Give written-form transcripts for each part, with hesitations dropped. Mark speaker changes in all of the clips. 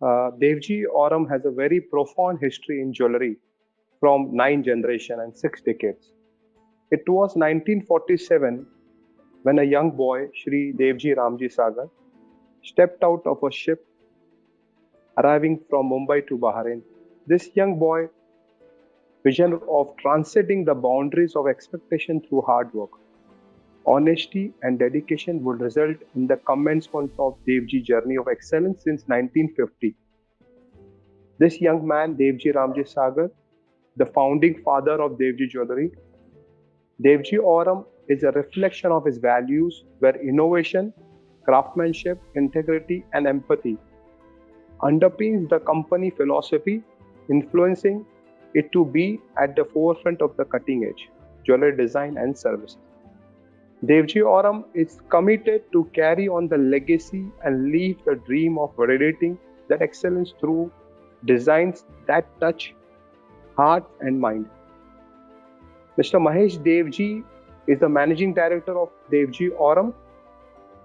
Speaker 1: Devji Aurum has a very profound history in jewelry from 9 generations and 6 decades. It was 1947 when a young boy, Shri Devji Ramji Sagar, stepped out of a ship arriving from Mumbai to Bahrain. This young boy vision of transcending the boundaries of expectation through hard work, honesty and dedication would result in the commencement of Devji journey of excellence since 1950. This young man, Devji Ramji Sagar, the founding father of Devji Jewelry, Devji Aurum is a reflection of his values where innovation, craftsmanship, integrity, and empathy underpins the company philosophy, influencing it to be at the forefront of the cutting edge jewelry design and services. Devji Aurum is committed to carry on the legacy and live the dream of radiating that excellence through designs that touch heart and mind. Mr. Mahesh Devji is the managing director of Devji Aurum,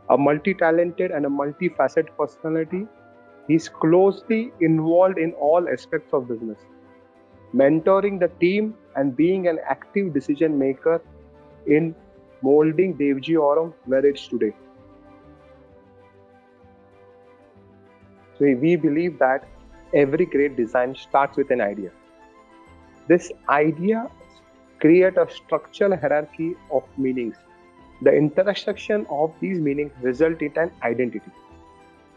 Speaker 1: a multi-talented and a multifaceted personality. He's closely involved in all aspects of business, mentoring the team and being an active decision maker in molding Devji Aurum where it's today. So we believe that every great design starts with an idea. This idea creates a structural hierarchy of meanings. The intersection of these meanings result in an identity.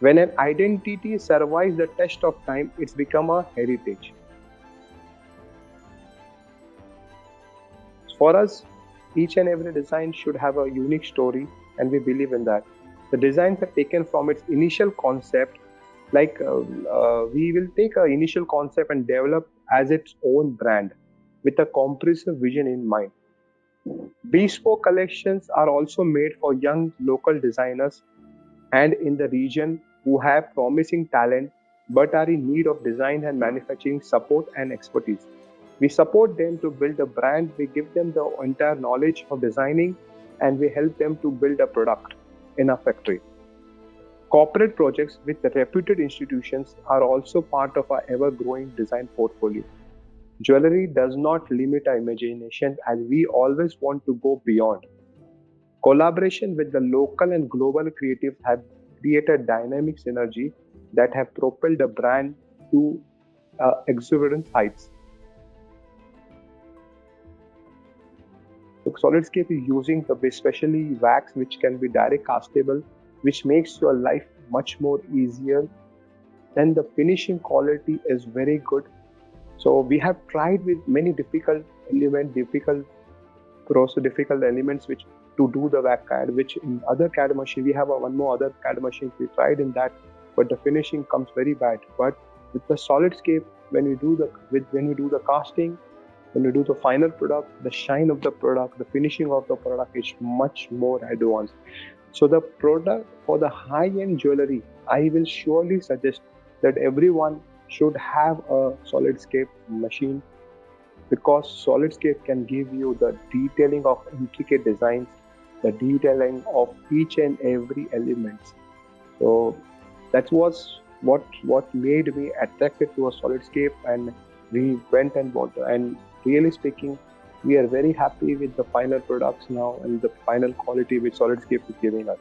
Speaker 1: When an identity survives the test of time, it's become a heritage. For us, each and every design should have a unique story, and we believe in that. The designs are taken from its initial concept, we will take an initial concept and develop as its own brand with a comprehensive vision in mind. Bespoke collections are also made for young local designers and in the region who have promising talent but are in need of design and manufacturing support and expertise. We support them to build a brand, we give them the entire knowledge of designing, and we help them to build a product in a factory. Corporate projects with reputed institutions are also part of our ever growing design portfolio. Jewelry does not limit our imagination as we always want to go beyond. Collaboration with the local and global creatives have created dynamic synergy that have propelled the brand to exuberant heights. So Solidscape is using the especially wax which can be direct castable, which makes your life much more easier. Then the finishing quality is very good. So we have tried with many difficult elements, difficult elements which to do the wax CAD, which in other CAD machine we have one more other CAD machine we tried in that, but the finishing comes very bad. But with the Solidscape, when we do the casting, when we do the final product, the shine of the product, the finishing of the product is much more advanced. So the product for the high-end jewelry, I will surely suggest that everyone should have a Solidscape machine because Solidscape can give you the detailing of intricate designs, the detailing of each and every element. So that was what made me attracted to a Solidscape, and we went and bought. And really speaking, we are very happy with the final products now and the final quality which Solidscape is giving us.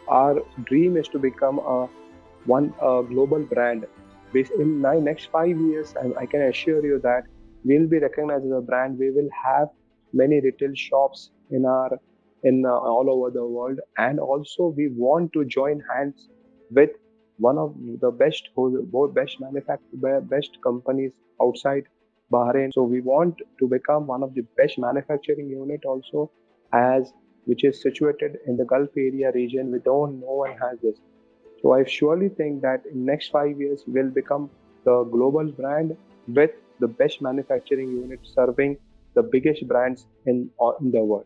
Speaker 1: Our dream is to become a global brand. Based in my next 5 years, I can assure you that we'll be recognized as a brand. We will have many retail shops in all over the world, and also we want to join hands with one of the best companies outside Bahrain. So we want to become one of the best manufacturing unit also, as which is situated in the Gulf area region. No one has this. So I surely think that in next 5 years we'll become the global brand with the best manufacturing unit serving the biggest brands in the world.